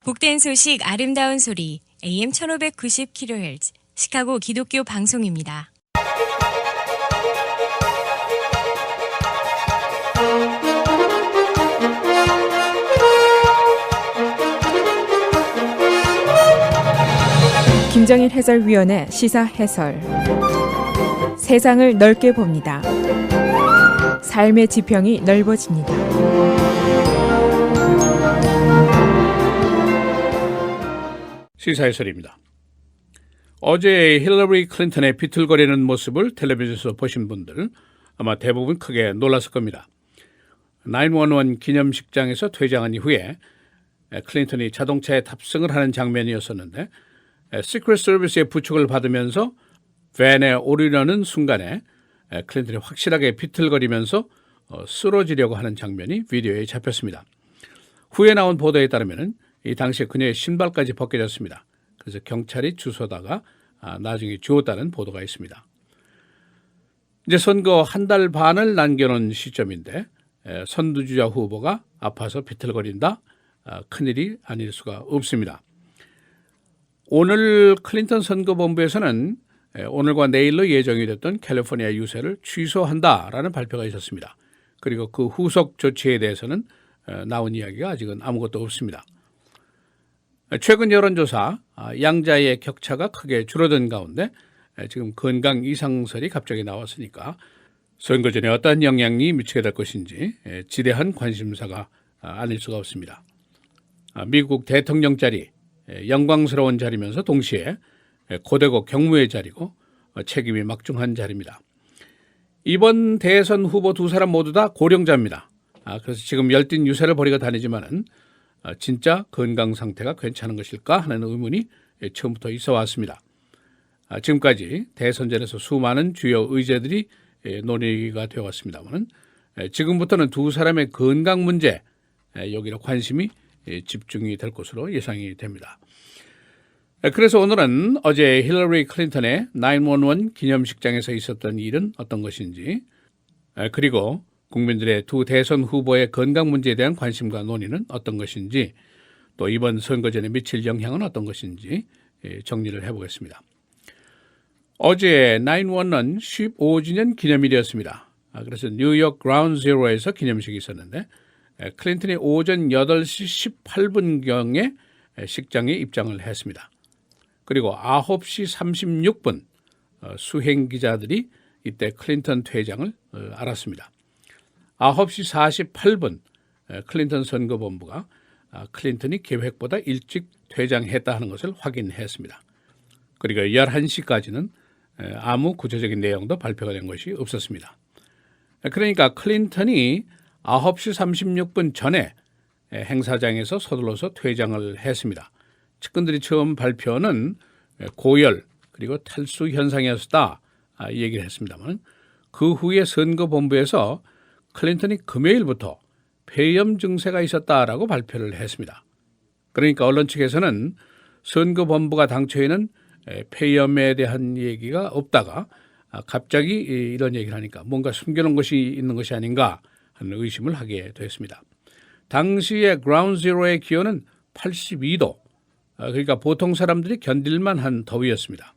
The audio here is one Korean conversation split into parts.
복된 소식 아름다운 소리 AM 1590kHz 시카고 기독교 방송입니다. 김정일 해설위원의 시사 해설. 세상을 넓게 봅니다. 삶의 지평이 넓어집니다. 시사 해설입니다. 어제 힐러리 클린턴의 비틀거리는 모습을 텔레비전에서 보신 분들 아마 대부분 크게 놀랐을 겁니다. 911 기념식장에서 퇴장한 이후에 클린턴이 자동차에 탑승을 하는 장면이었었는데 시크릿 서비스의 부축을 받으면서 밴에 오르려는 순간에 클린턴이 확실하게 비틀거리면서 쓰러지려고 하는 장면이 비디오에 잡혔습니다. 후에 나온 보도에 따르면 이 당시에 그녀의 신발까지 벗겨졌습니다. 그래서 경찰이 주워다가 나중에 주웠다는 보도가 있습니다. 이제 선거 한 달 반을 남겨놓은 시점인데 선두주자 후보가 아파서 비틀거린다? 큰일이 아닐 수가 없습니다. 오늘 클린턴 선거본부에서는 오늘과 내일로 예정이 됐던 캘리포니아 유세를 취소한다라는 발표가 있었습니다. 그리고 그 후속 조치에 대해서는 나온 이야기가 아직은 아무것도 없습니다. 최근 여론조사 양자의 격차가 크게 줄어든 가운데 지금 건강 이상설이 갑자기 나왔으니까 선거 전에 어떠한 영향이 미치게 될 것인지 지대한 관심사가 아닐 수가 없습니다. 미국 대통령 자리, 영광스러운 자리면서 동시에 고대고 경무의 자리고 책임이 막중한 자리입니다. 이번 대선 후보 두 사람 모두 다 고령자입니다. 그래서 지금 열띤 유세를 벌이고 다니지만은 진짜 건강 상태가 괜찮은 것일까 하는 의문이 처음부터 있어 왔습니다. 지금까지 대선전에서 수많은 주요 의제들이 논의가 되어 왔습니다만 지금부터는 두 사람의 건강 문제 여기로 관심이 집중이 될 것으로 예상이 됩니다. 그래서 오늘은 어제 힐러리 클린턴의 911 기념식장에서 있었던 일은 어떤 것인지 그리고 국민들의 두 대선 후보의 건강 문제에 대한 관심과 논의는 어떤 것인지 또 이번 선거전에 미칠 영향은 어떤 것인지 정리를 해보겠습니다. 어제 911 15주년 기념일이었습니다. 그래서 뉴욕 그라운드 제로에서 기념식이 있었는데 클린턴이 오전 8시 18분경에 식장에 입장을 했습니다. 그리고 9시 36분 수행 기자들이 이때 클린턴 퇴장을 알았습니다. 9시 48분 클린턴 선거본부가 클린턴이 계획보다 일찍 퇴장했다 하는 것을 확인했습니다. 그리고 11시까지는 아무 구체적인 내용도 발표가 된 것이 없었습니다. 그러니까 클린턴이 9시 36분 전에 행사장에서 서둘러서 퇴장을 했습니다. 측근들이 처음 발표는 고열 그리고 탈수 현상이었다 얘기를 했습니다만 그 후에 선거본부에서 클린턴이 금요일부터 폐렴 증세가 있었다라고 발표를 했습니다. 그러니까 언론 측에서는 선거본부가 당초에는 폐렴에 대한 얘기가 없다가 갑자기 이런 얘기를 하니까 뭔가 숨겨놓은 것이 있는 것이 아닌가 하는 의심을 하게 됐습니다. 당시에 그라운드 제로의 기온은 82도, 그러니까 보통 사람들이 견딜만한 더위였습니다.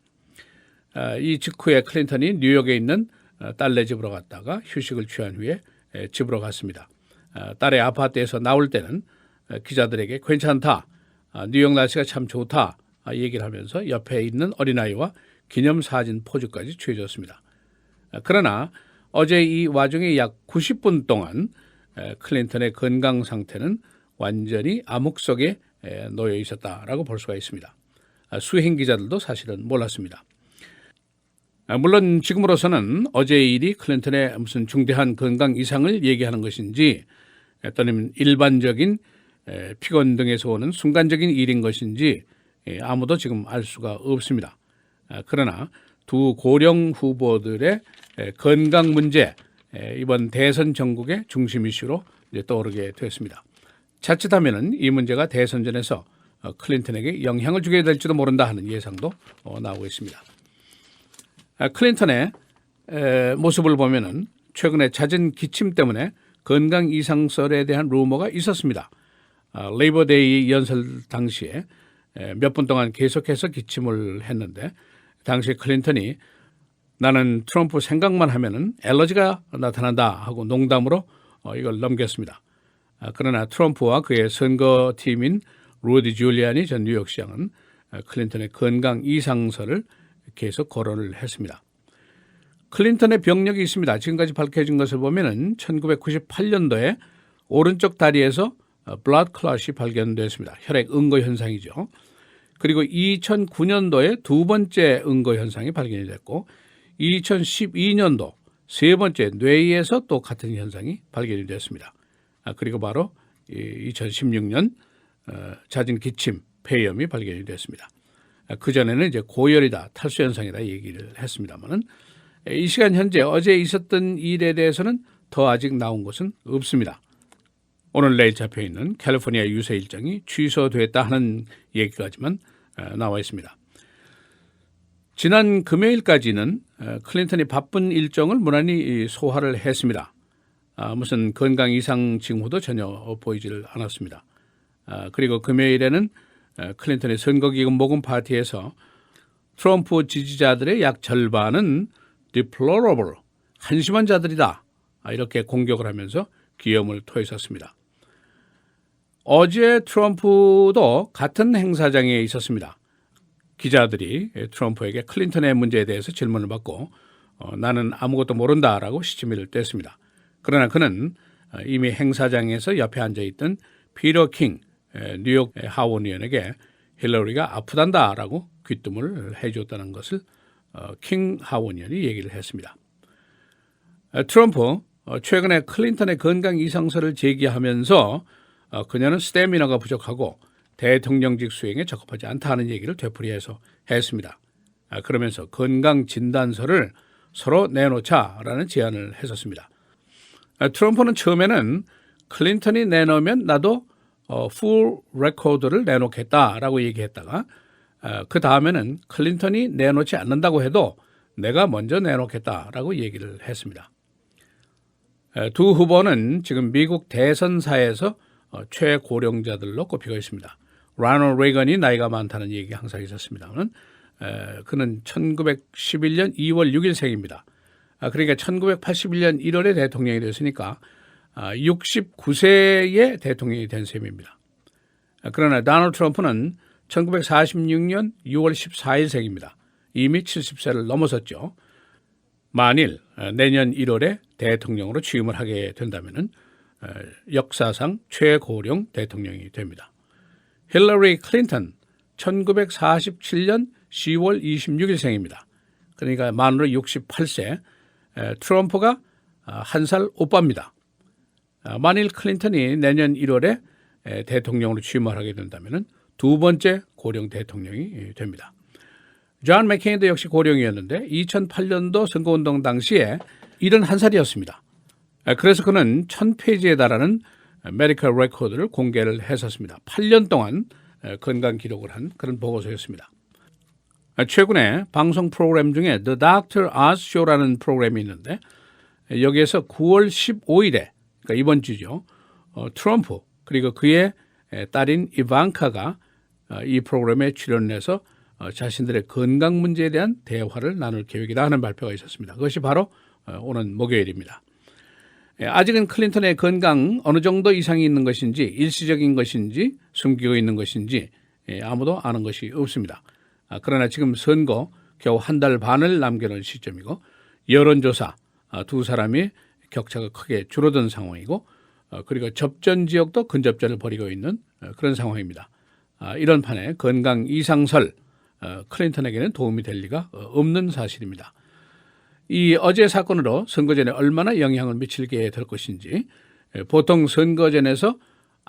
이 직후에 클린턴이 뉴욕에 있는 딸네 집으로 갔다가 휴식을 취한 후에 집으로 갔습니다. 딸의 아파트에서 나올 때는 기자들에게 괜찮다, 뉴욕 날씨가 참 좋다 얘기를 하면서 옆에 있는 어린아이와 기념사진 포즈까지 취해줬습니다. 그러나 어제 이 와중에 약 90분 동안 클린턴의 건강 상태는 완전히 암흑 속에 놓여 있었다라고 볼 수가 있습니다. 수행 기자들도 사실은 몰랐습니다. 물론 지금으로서는 어제의 일이 클린턴의 무슨 중대한 건강 이상을 얘기하는 것인지 또는 일반적인 피곤 등에서 오는 순간적인 일인 것인지 아무도 지금 알 수가 없습니다. 그러나 두 고령 후보들의 건강 문제 이번 대선 전국의 중심 이슈로 떠오르게 됐습니다. 자칫하면 이 문제가 대선전에서 클린턴에게 영향을 주게 될지도 모른다 하는 예상도 나오고 있습니다. 클린턴의 모습을 보면은 최근에 잦은 기침 때문에 건강 이상설에 대한 루머가 있었습니다. 레이버데이 연설 당시에 몇 분 동안 계속해서 기침을 했는데 당시 클린턴이 나는 트럼프 생각만 하면은 엘러지가 나타난다 하고 농담으로 이걸 넘겼습니다. 그러나 트럼프와 그의 선거팀인 루디 줄리아니 전 뉴욕시장은 클린턴의 건강 이상설을 계속 거론을 했습니다. 클린턴의 병력이 있습니다. 지금까지 밝혀진 것을 보면은 1998년도에 오른쪽 다리에서 블러드 클럿이 발견됐습니다. 혈액 응고 현상이죠. 그리고 2009년도에 두 번째 응고 현상이 발견이 됐고 2012년도 세 번째 뇌에서 또 같은 현상이 발견이 됐습니다. 그리고 바로 2016년 잦은 기침, 폐염이 발견이 됐습니다. 그전에는 이제 고열이다, 탈수 현상이다 얘기를 했습니다만은 이 시간 현재 어제 있었던 일에 대해서는 더 아직 나온 것은 없습니다. 오늘 내일 잡혀있는 캘리포니아 유세 일정이 취소됐다 하는 얘기까지만 나와 있습니다. 지난 금요일까지는 클린턴이 바쁜 일정을 무난히 소화를 했습니다. 무슨 건강 이상 징후도 전혀 보이질 않았습니다. 그리고 금요일에는 클린턴의 선거기금 모금 파티에서 트럼프 지지자들의 약 절반은 deplorable, 한심한 자들이다. 이렇게 공격을 하면서 기염을 토했었습니다. 어제 트럼프도 같은 행사장에 있었습니다. 기자들이 트럼프에게 클린턴의 문제에 대해서 질문을 받고 나는 아무것도 모른다라고 시치미를 뗐습니다. 그러나 그는 이미 행사장에서 옆에 앉아있던 피터 킹 뉴욕 하원 의원에게 힐러리가 아프단다라고 귀뜸을 해줬다는 것을 킹 하원 의원이 얘기를 했습니다. 트럼프 최근에 클린턴의 건강 이상설을 제기하면서 그녀는 스태미나가 부족하고 대통령직 수행에 적합하지 않다는 얘기를 되풀이해서 했습니다. 그러면서 건강 진단서를 서로 내놓자라는 제안을 했었습니다. 트럼프는 처음에는 클린턴이 내놓으면 나도 full record를 내놓겠다라고 얘기했다가 그 다음에는 클린턴이 내놓지 않는다고 해도 내가 먼저 내놓겠다라고 얘기를 했습니다. 두 후보는 지금 미국 대선사에서 최고령자들로 꼽히고 있습니다. 라널드 레이건이 나이가 많다는 얘기가 항상 있었습니다만 그는 1911년 2월 6일생입니다. 그러니까 1981년 1월에 대통령이 됐으니까 69세의 대통령이 된 셈입니다. 그러나 도널드 트럼프는 1946년 6월 14일생입니다. 이미 70세를 넘어섰죠. 만일 내년 1월에 대통령으로 취임을 하게 된다면 역사상 최고령 대통령이 됩니다. 힐러리 클린턴 1947년 10월 26일생입니다. 그러니까 만으로 68세, 트럼프가 한 살 오빠입니다. 만일 클린턴이 내년 1월에 대통령으로 취임을 하게 된다면 두 번째 고령 대통령이 됩니다. 존 맥케인도 역시 고령이었는데 2008년도 선거운동 당시에 71살이었습니다. 그래서 그는 1000페이지에 달하는 메디컬 레코드를 공개를 했었습니다. 8년 동안 건강 기록을 한 그런 보고서였습니다. 최근에 방송 프로그램 중에 The Dr. Oz Show라는 프로그램이 있는데 여기에서 9월 15일에 그러니까 이번 주죠. 트럼프 그리고 그의 딸인 이방카가 이 프로그램에 출연을 해서 자신들의 건강 문제에 대한 대화를 나눌 계획이다 하는 발표가 있었습니다. 그것이 바로 오는 목요일입니다. 아직은 클린턴의 건강 어느 정도 이상이 있는 것인지 일시적인 것인지 숨기고 있는 것인지 아무도 아는 것이 없습니다. 그러나 지금 선거 겨우 한 달 반을 남겨놓은 시점이고 여론조사 두 사람이 격차가 크게 줄어든 상황이고 그리고 접전 지역도 근접전을 벌이고 있는 그런 상황입니다. 이런 판에 건강 이상설 클린턴에게는 도움이 될 리가 없는 사실입니다. 이 어제 사건으로 선거전에 얼마나 영향을 미치게 될 것인지 보통 선거전에서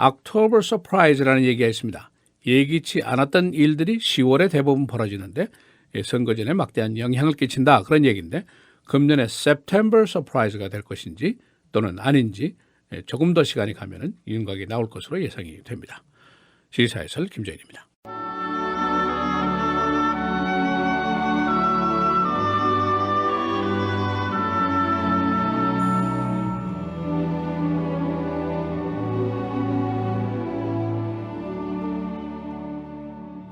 October Surprise라는 얘기가 있습니다. 예기치 않았던 일들이 10월에 대부분 벌어지는데 선거전에 막대한 영향을 끼친다 그런 얘기인데 금년에 September Surprise가 될 것인지 또는 아닌지 조금 더 시간이 가면은 윤곽이 나올 것으로 예상이 됩니다. 시사해설 김정일입니다.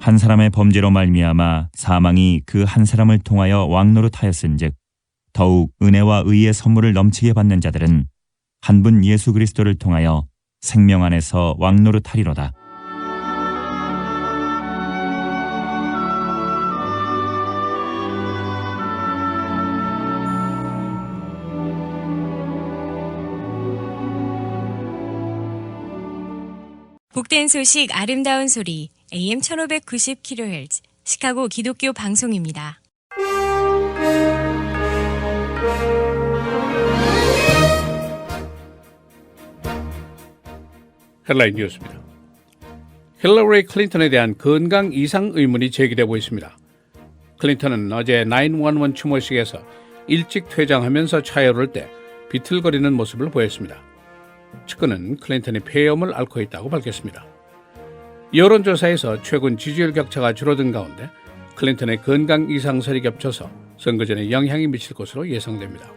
한 사람의 범죄로 말미암아 사망이 그 한 사람을 통하여 왕노릇하였은즉 더욱 은혜와 의의 선물을 넘치게 받는 자들은 한 분 예수 그리스도를 통하여 생명 안에서 왕노릇하리로다. 복된 소식 아름다운 소리 AM 1590kHz 시카고 기독교 방송입니다. 헬라인 뉴스입니다. 힐러리 클린턴에 대한 건강 이상 의문이 제기되고 있습니다. 클린턴은 어제 911 추모식에서 일찍 퇴장하면서 차에 오를 때 비틀거리는 모습을 보였습니다. 측근은 클린턴이 폐렴을 앓고 있다고 밝혔습니다. 여론조사에서 최근 지지율 격차가 줄어든 가운데 클린턴의 건강 이상설이 겹쳐서 선거전에 영향이 미칠 것으로 예상됩니다.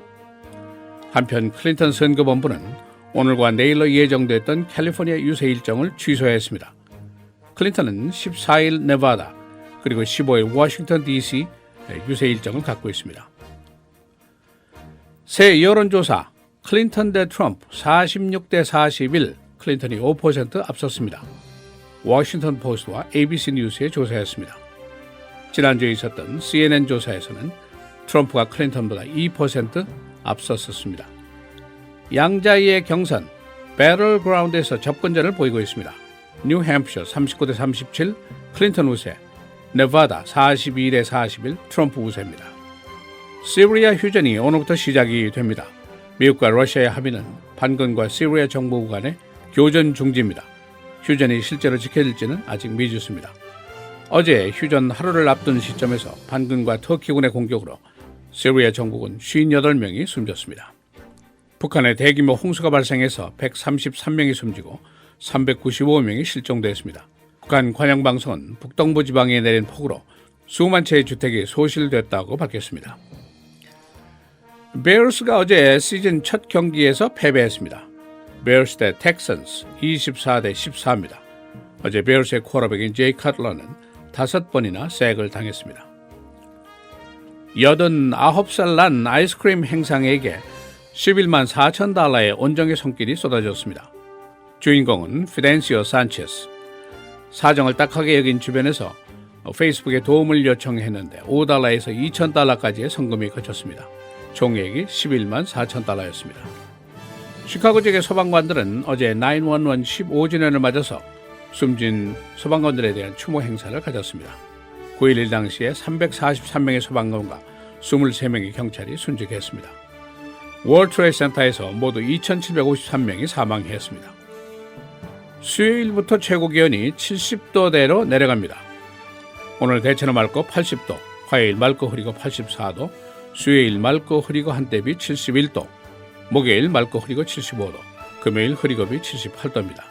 한편 클린턴 선거본부는 오늘과 내일로 예정됐던 캘리포니아 유세 일정을 취소했습니다. 클린턴은 14일 네바다 그리고 15일 워싱턴 DC 유세 일정을 갖고 있습니다. 새 여론조사 클린턴 대 트럼프 46대 41 클린턴이 5% 앞섰습니다. 워싱턴 포스트와 ABC 뉴스의 조사였습니다. 지난주에 있었던 CNN 조사에서는 트럼프가 클린턴보다 2% 앞섰었습니다. 양자의 경선 배럴 그라운드에서 접근전을 보이고 있습니다. 뉴햄프셔 39대 37 클린턴 우세, 네바다 42대 41 트럼프 우세입니다. 시리아 휴전이 오늘부터 시작이 됩니다. 미국과 러시아의 합의는 반군과 시리아 정부 간의 교전 중지입니다. 휴전이 실제로 지켜질지는 아직 미지수입니다. 어제 휴전 하루를 앞둔 시점에서 반군과 터키군의 공격으로 시리아 정부군 58명이 숨졌습니다. 북한에 대규모 홍수가 발생해서 133명이 숨지고 395명이 실종됐습니다. 북한 관영방송은 북동부 지방에 내린 폭우로 수만 채의 주택이 소실됐다고 밝혔습니다. 베어스가 어제 시즌 첫 경기에서 패배했습니다. 베어스 대 텍선스 24대 14입니다. 어제 베어스의 쿼터백인 제이 카틀러는 5번이나 색을 당했습니다. 89살 난 아이스크림 행상에게 11만 4천 달러의 온정의 손길이 쏟아졌습니다. 주인공은 피덴시오 산체스. 사정을 딱하게 여긴 주변에서 페이스북에 도움을 요청했는데 5달러에서 2천 달러까지의 성금이 거쳤습니다. 총액이 11만 4천 달러였습니다. 시카고 지역의 소방관들은 어제 911 15주년을 맞아서 숨진 소방관들에 대한 추모 행사를 가졌습니다. 9.11 당시에 343명의 소방관과 23명의 경찰이 순직했습니다. 월트레이드 센터에서 모두 2,753명이 사망했습니다. 수요일부터 최고 기온이 70도대로 내려갑니다. 오늘 대체로 맑고 80도, 화요일 맑고 흐리고 84도, 수요일 맑고 흐리고 한때비 71도, 목요일 맑고 흐리고 75도, 금요일 흐리고 비 78도입니다.